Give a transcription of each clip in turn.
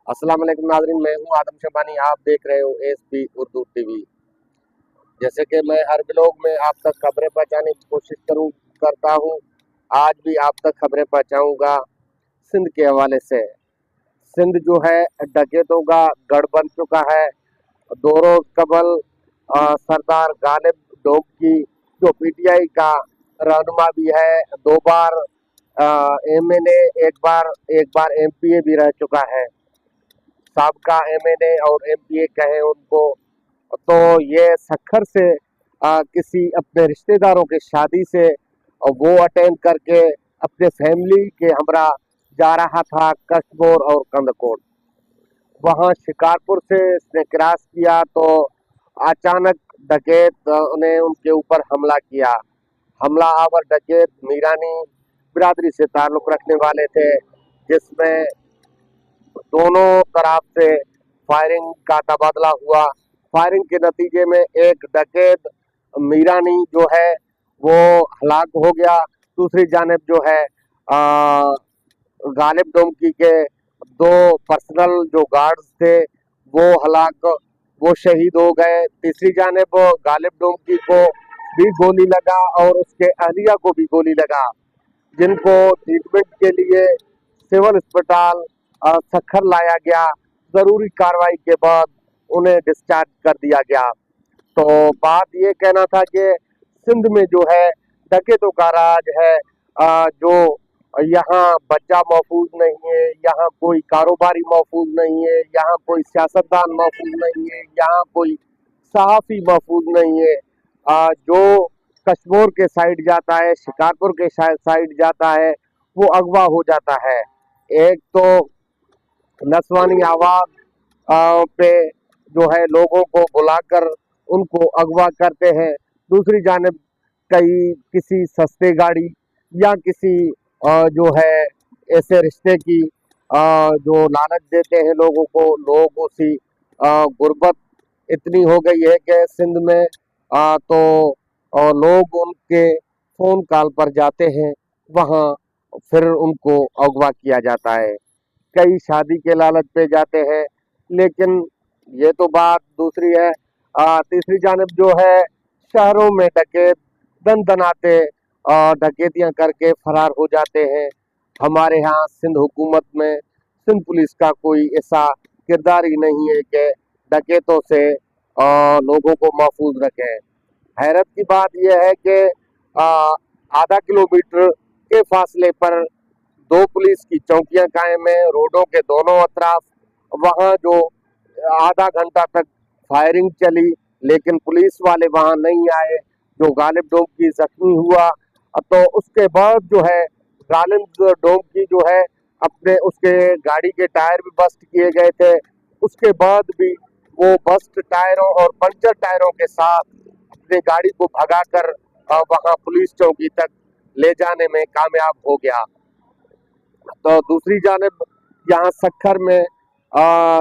अस्सलाम वालेकुम नाज़रीन, मैं हूं आदम शबानी। आप देख रहे हो एसपी उर्दू टीवी। जैसे कि मैं हर ब्लॉग में आप तक खबरें पहुंचाने की कोशिश करता हूं, आज भी आप तक खबरें पहुंचाऊंगा सिंध के हवाले से। सिंध जो है डकैतों का गढ़ बन चुका है। दो रोज कबल सरदार गालिब डोब की जो पीटीआई का रहनुमा भी है, दो बार एमएनए, एक बार एमपीए भी रह चुका है। साबका एमएनए और एमपीए कहे उनको, तो ये सखर से किसी अपने रिश्तेदारों के शादी से वो अटेंड करके अपने फैमिली के हमरा जा रहा था कश्तमोर और कंदकोट। वहां शिकारपुर से इसने क्रॉस किया तो अचानक डकैत ने उनके ऊपर हमला किया। हमला आवर डकैत मीरानी बिरादरी से ताल्लुक रखने वाले थे, जिसमें दोनों तरफ से फायरिंग का तबादला हुआ। फायरिंग के नतीजे में एक डकैत मीरानी जो है वो हलाक हो गया। दूसरी जानिब जो है गालिब डोमकी के दो पर्सनल जो गार्ड्स थे वो शहीद हो गए। तीसरी जानिब गालिब डोमकी को भी गोली लगा और उसके अहलिया को भी गोली लगा, जिनको ट्रीटमेंट के लिए सिविल अस्पताल सखर लाया गया। जरूरी कार्रवाई के बाद उन्हें डिस्चार्ज कर दिया गया। तो बात ये कहना था कि सिंध में जो है डकैतों का राज है। जो यहाँ बच्चा महफूज नहीं है, यहाँ कोई कारोबारी महफूज नहीं है, यहाँ कोई सियासतदान महफूज नहीं है, यहाँ कोई सहाफी महफूज नहीं है। जो कश्मीर के साइड जाता है, शिकारपुर के साइड जाता है, वो अगवा हो जाता है। एक तो नस्वानी आवाज पे जो है लोगों को बुलाकर उनको अगवा करते हैं। दूसरी जानिब किसी सस्ते गाड़ी या किसी जो है ऐसे रिश्ते की जो लालच देते हैं लोगों को। लोगों सी गुर्बत इतनी हो गई है कि सिंध में तो लोग उनके फोन कॉल पर जाते हैं, वहाँ फिर उनको अगवा किया जाता है। कई शादी के लालच पे जाते हैं, लेकिन ये तो बात दूसरी है। तीसरी जानिब जो है शहरों में डकैत दन दनाते डकैतियां करके फरार हो जाते हैं। हमारे यहाँ सिंध हुकूमत में, सिंध पुलिस का कोई ऐसा किरदार ही नहीं है कि डकैतों से लोगों को महफूज रखें। हैरत की बात यह है कि आधा किलोमीटर के फासले पर दो पुलिस की चौकियां कायम है, रोडों के दोनों अतराफ। वहां जो आधा घंटा तक फायरिंग चली, लेकिन पुलिस वाले वहां नहीं आए। जो गालिब डोमकी जख्मी हुआ, तो उसके बाद जो है गालिब डोमकी जो है अपने उसके गाड़ी के टायर भी बस्ट किए गए थे। उसके बाद भी वो बस्ट टायरों और पंचर टायरों के साथ अपने गाड़ी को भगाकर वहां पुलिस चौकी तक ले जाने में कामयाब हो गया। तो दूसरी जानिब यहाँ सखर में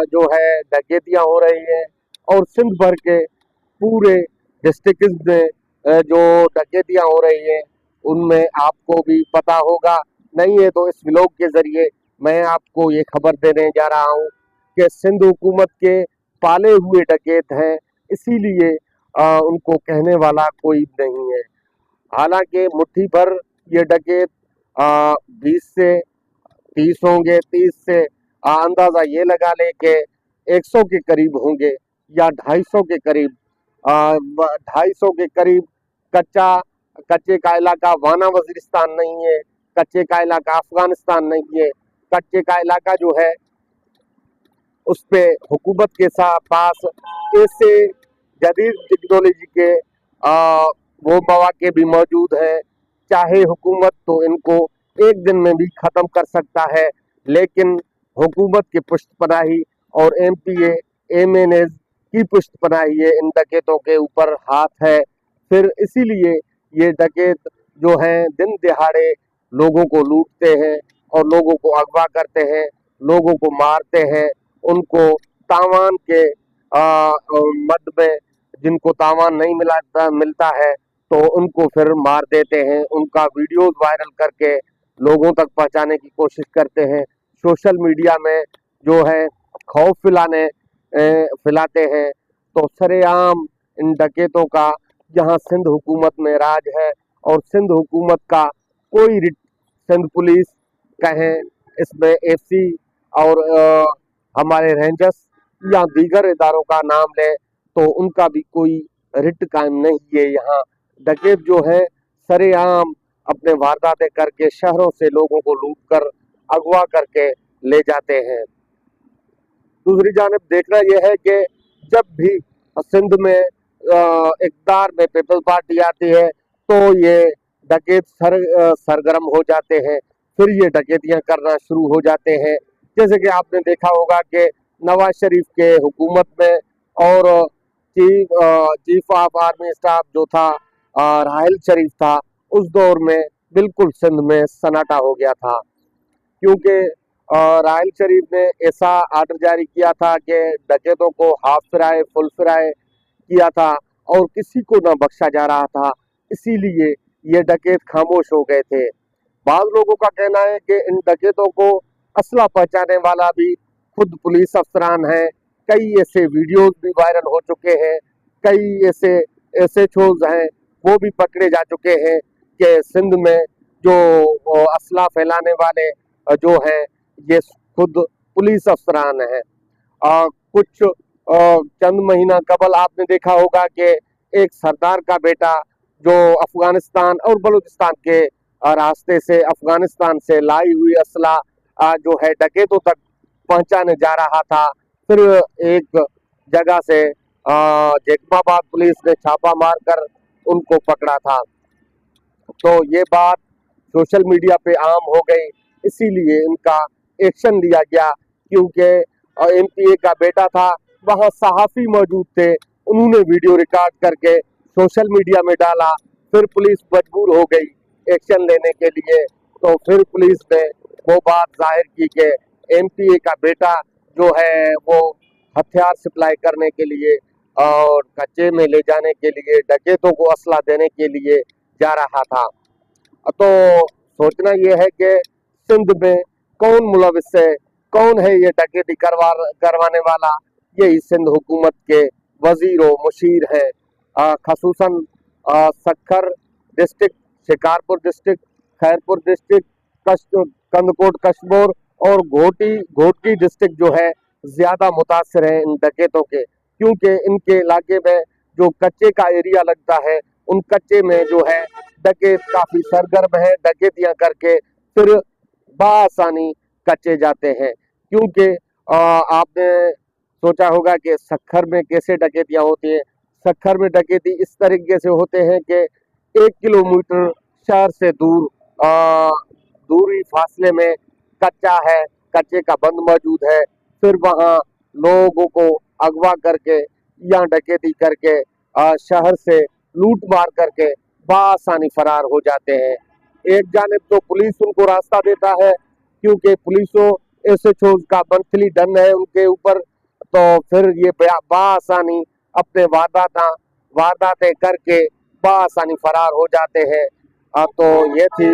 जो है डकैतियां हो रही है, और सिंध भर के पूरे डिस्ट्रिक्ट में जो डकैतियां हो रही है उनमें आपको भी पता होगा। नहीं है तो इस व्लॉग के जरिए मैं आपको ये खबर देने जा रहा हूँ कि सिंध हुकूमत के पाले हुए डकैत हैं, इसीलिए उनको कहने वाला कोई नहीं है। हालांकि मुट्ठी भर ये डकैत 20 से 30 होंगे, 30 से अंदाजा ये लगा ले कि 100 के करीब होंगे या 250 के करीब। 250 के करीब। कच्चे का इलाका वाना वजीरिस्तान नहीं है, कच्चे का इलाका अफगानिस्तान नहीं है। कच्चे का इलाका जो है उस पे हुकूमत के साथ पास ऐसे जदीद टेक्नोलॉजी के वो मौके भी मौजूद हैं। चाहे हुकूमत तो इनको एक दिन में भी खत्म कर सकता है, लेकिन हुकूमत की पुष्टपनाही और एमपीए एमएनए की पुष्टपनाही है इन डकैतों के ऊपर हाथ है। फिर इसीलिए ये डकैत जो हैं दिन दिहाड़े लोगों को लूटते हैं और लोगों को अगवा करते हैं, लोगों को मारते हैं। उनको तावान के मद में, जिनको तावान नहीं मिलता है तो उनको फिर मार देते हैं। उनका वीडियोस वायरल करके लोगों तक पहुंचाने की कोशिश करते हैं। सोशल मीडिया में जो है खौफ फैलाते हैं। तो सरेआम इन डकैतों का यहाँ सिंध हुकूमत में राज है और सिंध हुकूमत का कोई सिंध पुलिस कहें, इसमें एफसी और हमारे रेंजर्स या दीगर इदारों का नाम ले तो उनका भी कोई रिट कायम नहीं है। यहाँ डकैत जो है सरेआम अपने वारदातें करके शहरों से लोगों को लूट कर अगवा करके ले जाते हैं। दूसरी जानिब देखना यह है कि जब भी सिंध में इक़्तिदार में पीपल्स पार्टी आती है तो ये डकैत सरगर्म हो जाते हैं, फिर ये डकैतियां करना शुरू हो जाते हैं। जैसे कि आपने देखा होगा कि नवाज शरीफ के हुकूमत में और चीफ ऑफ आर्मी स्टाफ जो था राहिल शरीफ था, उस दौर में बिल्कुल सिंध में सन्नाटा हो गया था, क्योंकि राहिल शरीफ ने ऐसा आर्डर जारी किया था कि डकैतों को हाफ फिराए फुल फिराए किया था और किसी को न बख्शा जा रहा था, इसीलिए ये डकैत खामोश हो गए थे। बाद लोगों का कहना है कि इन डकैतों को असला पहुंचाने वाला भी खुद पुलिस अफसरान है। कई ऐसे वीडियोस भी वायरल हो चुके हैं, कई ऐसे SHOs हैं वो भी पकड़े जा चुके हैं कि सिंध में जो असला फैलाने वाले जो हैं ये खुद पुलिस अफसरान हैं। कुछ चंद महीना कबल आपने देखा होगा कि एक सरदार का बेटा जो अफगानिस्तान और बलूचिस्तान के रास्ते से अफगानिस्तान से लाई हुई असला जो है डकैतों तक पहुंचाने जा रहा था, फिर एक जगह से जैकबाबाद पुलिस ने छापा मारकर उनको पकड़ा था। तो ये बात सोशल मीडिया पे आम हो गई, इसीलिए इनका एक्शन लिया गया, क्योंकि MPA का बेटा था, वहाँ सहाफ़ी मौजूद थे, उन्होंने वीडियो रिकॉर्ड करके सोशल मीडिया में डाला, फिर पुलिस मजबूर हो गई एक्शन लेने के लिए। तो फिर पुलिस ने वो बात जाहिर की कि MPA का बेटा जो है वो हथियार सप्लाई करने के लिए और कच्चे में ले जाने के लिए डकैतों को असला देने के लिए जा रहा था। तो सोचना यह है कि सिंध में कौन मुलविस है, कौन है ये डकैती करवाने वाला। यही सिंध हुकूमत के वजीर व मुशीर हैं, खसूसन Sukkur district, Shikarpur district, Khairpur district, Kandhkot Kashmore और घोटकी डिस्ट्रिक्ट जो है ज्यादा मुतासर है इन डकैतों के, क्योंकि इनके इलाके में जो कच्चे का एरिया लगता है उन कच्चे में जो है डकैत काफी सरगर्म है, डकैतियां करके फिर बआसानी कच्चे जाते हैं। क्योंकि आपने सोचा होगा कि सक्खर में कैसे डकैतियां होती हैं। सक्खर में डकैती इस तरीके से होते हैं कि 1 किलोमीटर शहर से दूरी फासले में कच्चा है, कच्चे का बंद मौजूद है, फिर वहां लोगों को अगवा करके या डकैती करके शहर से लूट मार करके बआसानी फरार हो जाते हैं। एक जानिब तो पुलिस उनको रास्ता देता है, क्योंकि पुलिसों SHOs का मंथली डन है उनके ऊपर, तो फिर ये बआसानी अपने वारदातें करके बआसानी फरार हो जाते हैं। तो ये थी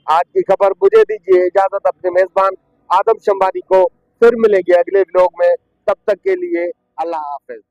आज की खबर। मुझे दीजिए इजाजत अपने मेजबान आदम शंबानी को, फिर मिलेंगे अगले व्लॉग में, तब तक के लिए अल्लाह हाफिज।